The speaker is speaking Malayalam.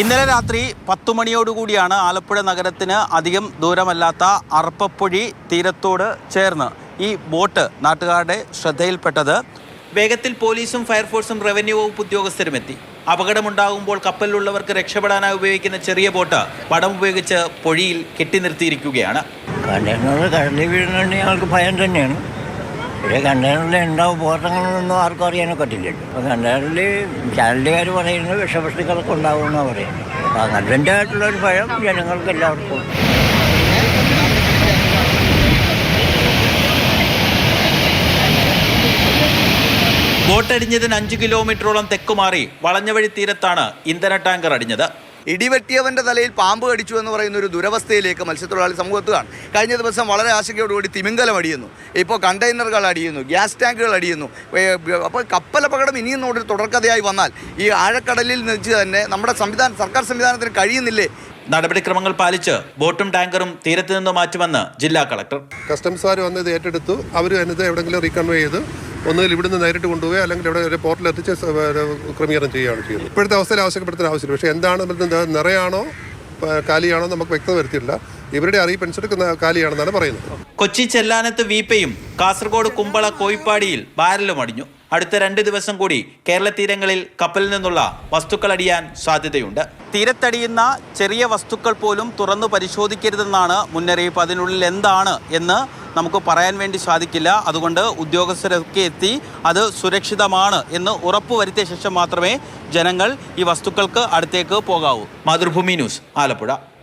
ഇന്നലെ രാത്രി 10 മണിയോടുകൂടിയാണ് ആലപ്പുഴ നഗരത്തിന് അധികം ദൂരമല്ലാത്ത അർപ്പപ്പൊഴി തീരത്തോട് ചേർന്ന് ഈ ബോട്ട് നാട്ടുകാരുടെ ശ്രദ്ധയിൽപ്പെട്ടത്. വേഗത്തിൽ പോലീസും ഫയർഫോഴ്സും റവന്യൂ വകുപ്പ് ഉദ്യോഗസ്ഥരും എത്തി. അപകടമുണ്ടാകുമ്പോൾ കപ്പലിലുള്ളവർക്ക് രക്ഷപ്പെടാനായി ഉപയോഗിക്കുന്ന ചെറിയ ബോട്ട് പടം ഉപയോഗിച്ച് പൊഴിയിൽ കെട്ടി നിർത്തിയിരിക്കുകയാണ്. കടലിൽ വീഴുന്നുണ്ട് ഞങ്ങൾക്ക് ഭയം തന്നെയാണ്. പക്ഷേ കണ്ടെയ്നറിൽ ഉണ്ടാവും പോട്ടങ്ങളൊന്നും ആർക്കും അറിയാനോ പറ്റില്ലല്ലോ. അപ്പോൾ കണ്ടെയ്നറിൽ ചാനലുകാർ പറയുന്നത് വിഷവസ്തുക്കളൊക്കെ ഉണ്ടാവുമെന്നാണ് പറയുന്നത്. അപ്പോൾ അതിൻ്റെതായിട്ടുള്ളൊരു ഭയം ജനങ്ങൾക്ക് എല്ലാവർക്കും. ബോട്ടടിഞ്ഞതിന് 5 കിലോമീറ്ററോളം തെക്കുമാറി വളഞ്ഞവഴി തീരത്താണ് ഇന്ധന ടാങ്കർ അടിഞ്ഞത്. ഇടിവെട്ടിയവൻ്റെ തലയിൽ പാമ്പ് കടിച്ചു എന്ന് പറയുന്ന ഒരു ദുരവസ്ഥയിലേക്ക് മത്സ്യത്തൊഴിലാളി സമൂഹത്തുകയാണ്. കഴിഞ്ഞ ദിവസം വളരെ ആശങ്കയോടുകൂടി തിമിംഗലം അടിയുന്നു, ഇപ്പോൾ കണ്ടെയ്നറുകൾ അടിയുന്നു, ഗ്യാസ് ടാങ്കുകൾ അടിയുന്നു. അപ്പോൾ കപ്പലപകടം ഇനിയും ഒരു തുടർക്കഥയായി വന്നാൽ ഈ ആഴക്കടലിൽ വെച്ച് തന്നെ നമ്മുടെ സർക്കാർ സംവിധാനത്തിന് കഴിയുന്നില്ലേ? നടപടിക്രമങ്ങൾ പാലിച്ച് ബോട്ടും ടാങ്കറും തീരത്ത് നിന്ന് മാറ്റുമെന്ന് ജില്ലാ കളക്ടർ. കസ്റ്റംസുകാർ വന്ന് ഇത് ഏറ്റെടുത്തു. അവർ അതിനകത്ത് എവിടെയെങ്കിലും റീകൺവേ ചെയ്ത് ഒന്നുകിൽ ഇവിടുന്ന് നേരിട്ട് കൊണ്ടുപോയി അല്ലെങ്കിൽ ഇവിടെ ഒരു പോർട്ടിൽ എത്തിച്ച് ക്രമീകരണം ചെയ്യുകയാണ് ചെയ്യുന്നത്. ഇപ്പോഴത്തെ അവസ്ഥയിൽ ആവശ്യപ്പെടുത്തുന്ന ആവശ്യമില്ല. പക്ഷേ എന്താണ് നിറയാണോ കാലിയാണോ നമുക്ക് വ്യക്തത വരുത്തിയിട്ടില്ല. ഇവരുടെ അറിയിപ്പനുസരിച്ച് കാലിയാണെന്നാണ് പറയുന്നത്. കൊച്ചി ചെല്ലാനത്ത് വീപ്പയും കാസർഗോഡ് കുമ്പള കോയിപ്പാടിയിൽ ബാരലും അടിഞ്ഞു. അടുത്ത 2 ദിവസം കൂടി കേരള തീരങ്ങളിൽ കപ്പലിൽ നിന്നുള്ള വസ്തുക്കൾ അടിയാൻ സാധ്യതയുണ്ട്. തീരത്തടിയുന്ന ചെറിയ വസ്തുക്കൾ പോലും തുറന്നു പരിശോധിക്കരുതെന്നാണ് മുന്നറിയിപ്പ്. അതിനുള്ളിൽ എന്താണ് എന്ന് നമുക്ക് പറയാൻ വേണ്ടി സാധിക്കില്ല. അതുകൊണ്ട് ഉദ്യോഗസ്ഥരൊക്കെ എത്തി അത് സുരക്ഷിതമാണ് എന്ന് ഉറപ്പുവരുത്തിയ ശേഷം മാത്രമേ ജനങ്ങൾ ഈ വസ്തുക്കൾക്ക് അടുത്തേക്ക് പോകാവൂ. മാതൃഭൂമി ന്യൂസ്, ആലപ്പുഴ.